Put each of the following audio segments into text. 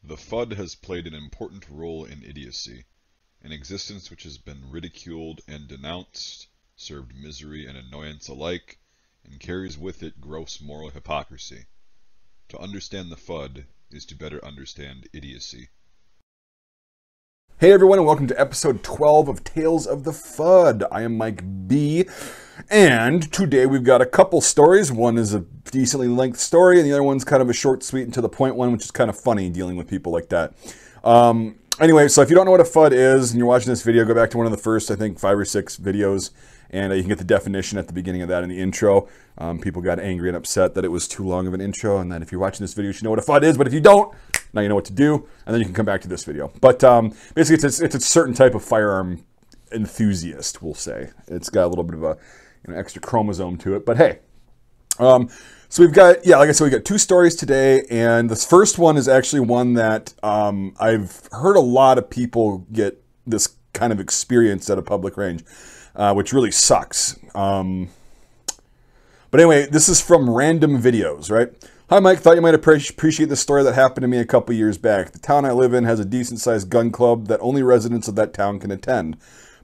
The Fudd has played an important role in idiocy, an existence which has been ridiculed and denounced, served misery and annoyance alike, and carries with it gross moral hypocrisy. To understand the Fudd is to better understand idiocy. Hey everyone, and welcome to episode 12 of Tales of the Fudd. I am Mike B, and today we've got a couple stories. One is a decently length story, and the other one's kind of a short, sweet, and to the point one, which is kind of funny dealing with people like that. Anyway, so if you don't know what a Fudd is, and you're watching this video, go back to one of the first, I think, 5 or 6 videos, and you can get the definition at the beginning of that in the intro. People got angry and upset that it was too long of an intro, and then if you're watching this video, you should know what a Fudd is, but if you don't, now you know what to do, and then you can come back to this video. But basically, it's a certain type of firearm enthusiast, we'll say. It's got a little bit of a extra chromosome to it, but hey. So we've got, like I said, we've got 2 stories today, and this first one is actually one that I've heard a lot of people get this kind of experience at a public range, which really sucks. But anyway, this is from Random Videos, right? Hi, Mike. Thought you might appreciate the story that happened to me a couple years back. The town I live in has a decent-sized gun club that only residents of that town can attend.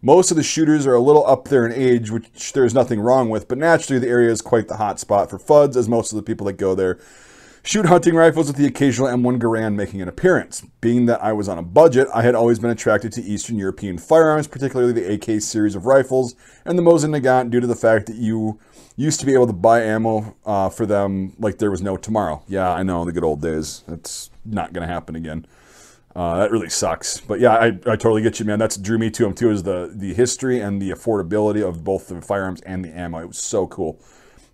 Most of the shooters are a little up there in age, which there's nothing wrong with, but naturally the area is quite the hot spot for Fudds, as most of the people that go there shoot hunting rifles, with the occasional M1 Garand making an appearance. Being that I was on a budget, I had always been attracted to Eastern European firearms, particularly the AK series of rifles, and the Mosin Nagant, due to the fact that you used to be able to buy ammo for them like there was no tomorrow. Yeah, I know, the good old days. That's not going to happen again. That really sucks. But yeah, I totally get you, man. That's what drew me to them too, is the history and the affordability of both the firearms and the ammo. It was so cool.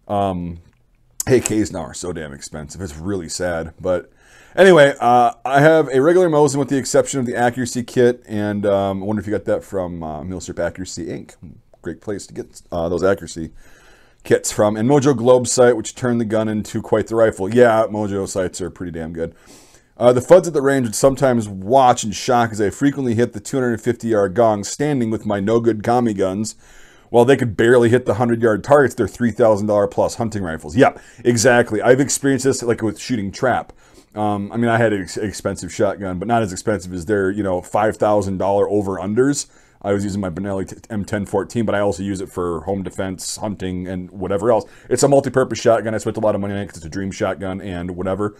AKs now are so damn expensive. It's really sad. But anyway, I have a regular Mosin with the exception of the accuracy kit, and I wonder if you got that from Millstrip Accuracy Inc. Great place to get those accuracy kits from. And Mojo Globe sight, which turned the gun into quite the rifle. Yeah, Mojo sights are pretty damn good. The Fudds at the range would sometimes watch and shock as I frequently hit the 250-yard gong standing with my no-good Kami guns, while they could barely hit the 100-yard targets, they're $3,000 plus hunting rifles. Yeah, exactly. I've experienced this like with shooting trap. I mean, I had an expensive shotgun, but not as expensive as their, $5,000 over-unders. I was using my Benelli M1014, but I also use it for home defense, hunting, and whatever else. It's a multi-purpose shotgun. I spent a lot of money on it because it's a dream shotgun and whatever.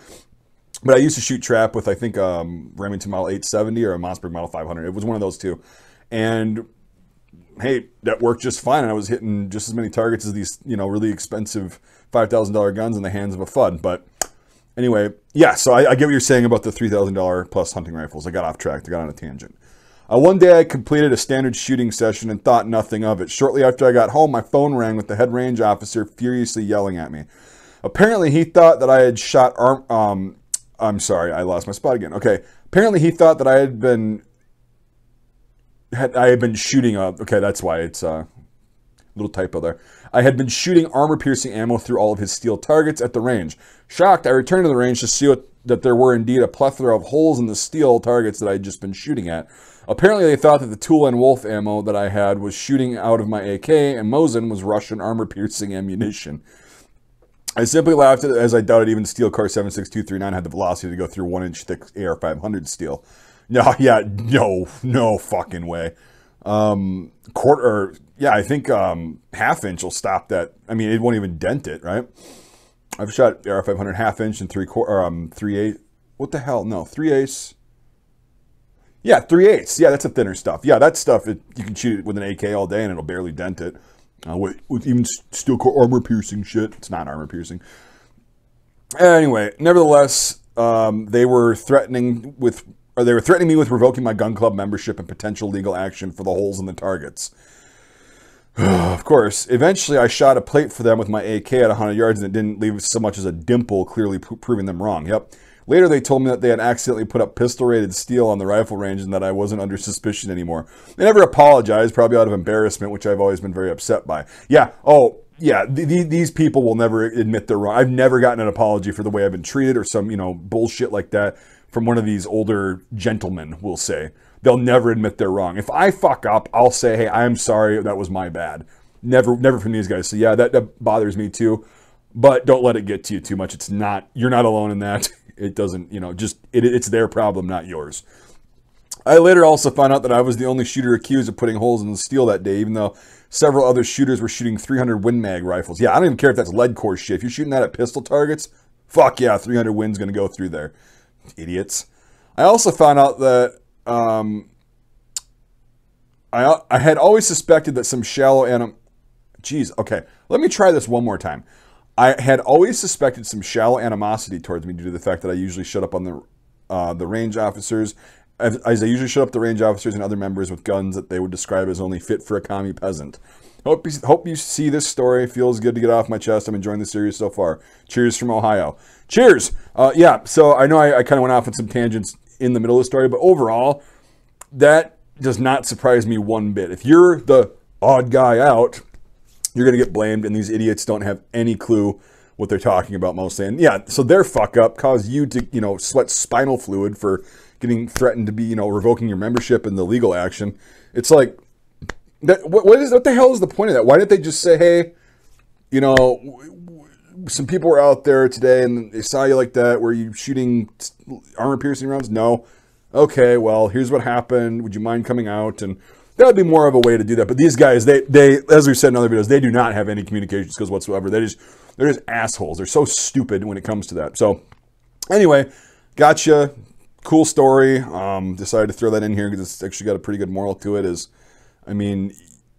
But I used to shoot trap with, I think, Remington Model 870 or a Mossberg Model 500. It was one of those two. And hey, that worked just fine. And I was hitting just as many targets as these, really expensive $5,000 guns in the hands of a Fudd. But anyway, yeah, so I get what you're saying about the $3,000 plus hunting rifles. I got off track. I got on a tangent. One day I completed a standard shooting session and thought nothing of it. Shortly after I got home, my phone rang with the head range officer furiously yelling at me. Apparently, he thought that I had shot I'm sorry, I lost my spot again. Okay, apparently he thought that I had been shooting okay, that's why it's a little typo there. I had been shooting armor-piercing ammo through all of his steel targets at the range. Shocked, I returned to the range to see that there were indeed a plethora of holes in the steel targets that I had just been shooting at. Apparently they thought that the Tool and Wolf ammo that I had was shooting out of my AK, and Mosin was Russian armor-piercing ammunition. I simply laughed at it, as I doubted even Steel Car 76239 had the velocity to go through 1-inch thick AR-500 steel. No fucking way. I think half-inch will stop that. I mean, it won't even dent it, right? I've shot AR-500 half-inch and 3/8. What the hell? No, 3/8. Yeah, 3/8. Yeah, that's a thinner stuff. Yeah, that stuff, you can shoot it with an AK all day and it'll barely dent it. With even steel core armor piercing shit. It's not armor piercing. Anyway, nevertheless, they were threatening me with revoking my gun club membership and potential legal action for the holes in the targets. Of course, eventually I shot a plate for them with my AK at 100 yards, and it didn't leave so much as a dimple, clearly proving them wrong. Yep. Later, they told me that they had accidentally put up pistol-rated steel on the rifle range and that I wasn't under suspicion anymore. They never apologized, probably out of embarrassment, which I've always been very upset by. Yeah, these people will never admit they're wrong. I've never gotten an apology for the way I've been treated or some, bullshit like that from one of these older gentlemen, we'll say. They'll never admit they're wrong. If I fuck up, I'll say, hey, I'm sorry, that was my bad. Never from these guys. So yeah, that bothers me too. But don't let it get to you too much. You're not alone in that. It doesn't, it's their problem, not yours. I later also found out that I was the only shooter accused of putting holes in the steel that day, even though several other shooters were shooting 300 Win Mag rifles. Yeah, I don't even care if that's lead core shit. If you're shooting that at pistol targets, fuck yeah, 300 Win's going to go through there. Idiots. I also found out that I had always suspected that some shallow Jeez, okay. Let me try this one more time. I had always suspected some shallow animosity towards me due to the fact that I usually shut up on the range officers, as I usually shut up the range officers and other members with guns that they would describe as only fit for a commie peasant. Hope you see this story. Feels good to get off my chest. I'm enjoying the series so far. Cheers from Ohio. Cheers! Yeah, so I know I kind of went off on some tangents in the middle of the story, but overall, that does not surprise me one bit. If you're the odd guy out, you're going to get blamed, and these idiots don't have any clue what they're talking about mostly. And yeah, so their fuck up caused you to, sweat spinal fluid for getting threatened to be, revoking your membership in the legal action. It's like, what the hell is the point of that? Why didn't they just say, hey, some people were out there today and they saw you like that. Were you shooting armor-piercing rounds? No. Okay, well, here's what happened. Would you mind coming out? And that would be more of a way to do that. But these guys, they as we've said in other videos, they do not have any communication skills whatsoever. They're just assholes. They're so stupid when it comes to that. So anyway, gotcha. Cool story. Decided to throw that in here because it's actually got a pretty good moral to it.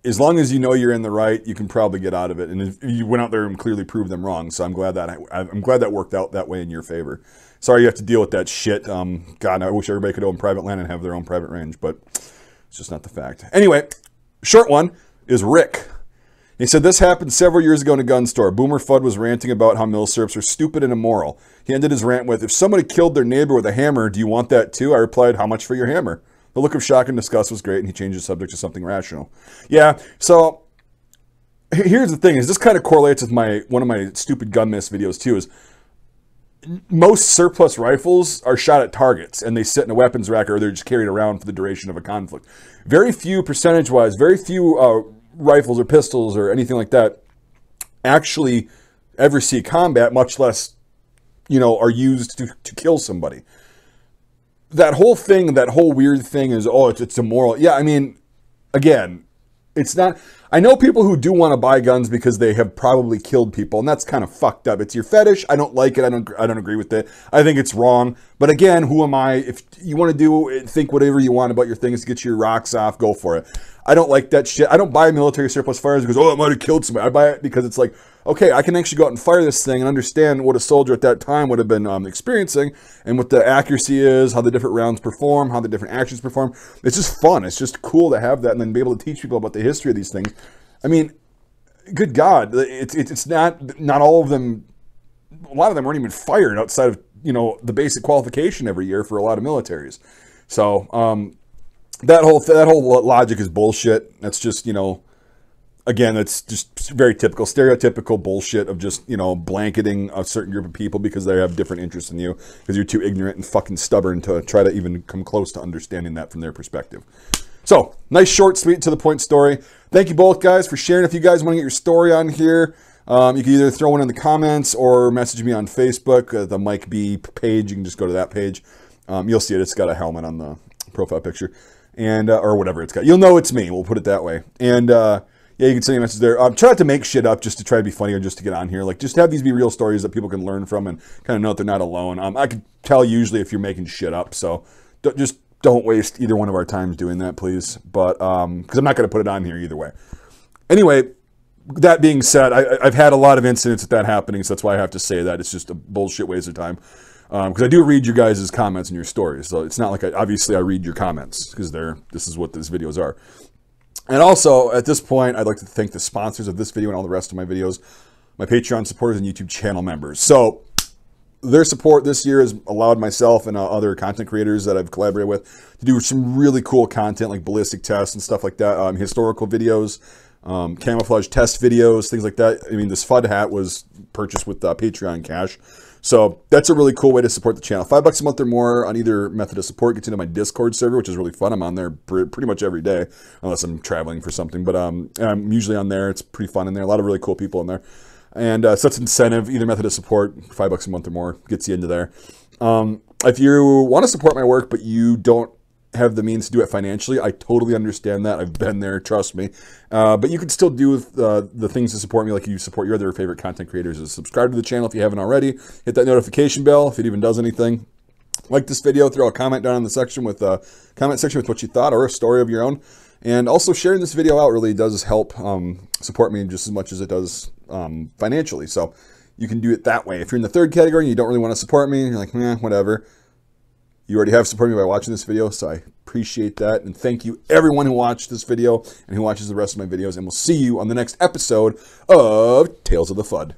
As long as you know you're in the right, you can probably get out of it. And if you went out there and clearly proved them wrong. So I'm glad that worked out that way in your favor. Sorry you have to deal with that shit. God, I wish everybody could own private land and have their own private range, but it's just not the fact. Anyway, short one is Rick. He said, this happened several years ago in a gun store. Boomer Fudd was ranting about how milsurps are stupid and immoral. He ended his rant with, if somebody killed their neighbor with a hammer, do you want that too? I replied, how much for your hammer? The look of shock and disgust was great, and he changed the subject to something rational. Yeah, so here's the thing, is this kind of correlates with one of my stupid gun miss videos too, is most surplus rifles are shot at targets, and they sit in a weapons rack, or they're just carried around for the duration of a conflict. Very few, percentage-wise, very few rifles or pistols or anything like that actually ever see combat, much less, are used to kill somebody. That whole weird thing is, it's immoral. Yeah, again, it's not. I know people who do want to buy guns because they have probably killed people, and that's kind of fucked up. It's your fetish. I don't like it. I don't agree with it. I think it's wrong. But again, who am I? If you want to think whatever you want about your things to get your rocks off, go for it. I don't like that shit. I don't buy military surplus firearms because, it might have killed somebody. I buy it because it's like, okay, I can actually go out and fire this thing and understand what a soldier at that time would have been experiencing and what the accuracy is, how the different rounds perform, how the different actions perform. It's just fun. It's just cool to have that and then be able to teach people about the history of these things. Good God, it's not all of them. A lot of them weren't even fired outside of, the basic qualification every year for a lot of militaries. So, that whole logic is bullshit. That's just, again, that's just very typical, stereotypical bullshit of just, blanketing a certain group of people because they have different interests than you, because you're too ignorant and fucking stubborn to try to even come close to understanding that from their perspective. So, nice, short, sweet, to the point story. Thank you both guys for sharing. If you guys want to get your story on here, you can either throw one in the comments or message me on Facebook, the Mike B page. You can just go to that page. You'll see it. It's got a helmet on the profile picture. And or whatever it's got. You'll know it's me. We'll put it that way. And yeah, you can send me a message there. Try not to make shit up just to try to be funny or just to get on here. Like, just have these be real stories that people can learn from and kind of know that they're not alone. I can tell usually if you're making shit up. So don't waste either one of our times doing that, please. But because I'm not going to put it on here either way. Anyway, that being said, I've had a lot of incidents with that happening, so that's why I have to say that. It's just a bullshit waste of time. Because I do read your guys' comments and your stories, so it's not like obviously I read your comments because this is what these videos are. And also, at this point, I'd like to thank the sponsors of this video and all the rest of my videos, my Patreon supporters and YouTube channel members. So their support this year has allowed myself and other content creators that I've collaborated with to do some really cool content like ballistic tests and stuff like that, historical videos, camouflage test videos, things like that. This Fudd hat was purchased with Patreon cash. So that's a really cool way to support the channel. $5 a month or more on either method of support gets into my Discord server, which is really fun. I'm on there pretty much every day, unless I'm traveling for something. But I'm usually on there. It's pretty fun in there. A lot of really cool people in there. And so that's incentive. Either method of support, $5 a month or more, gets you into there. If you want to support my work, but you don't have the means to do it financially, I totally understand that. I've been there, trust me. But you can still do the things to support me like you support your other favorite content creators. Is subscribe to the channel if you haven't already. Hit that notification bell if it even does anything. Like this video, throw a comment down in the section with comment section with what you thought or a story of your own. And also sharing this video out really does help support me just as much as it does financially. So you can do it that way. If you're in the third category and you don't really want to support me, you're like, whatever. You already have supported me by watching this video, so I appreciate that. And thank you everyone who watched this video and who watches the rest of my videos. And we'll see you on the next episode of Tales of the Fudd.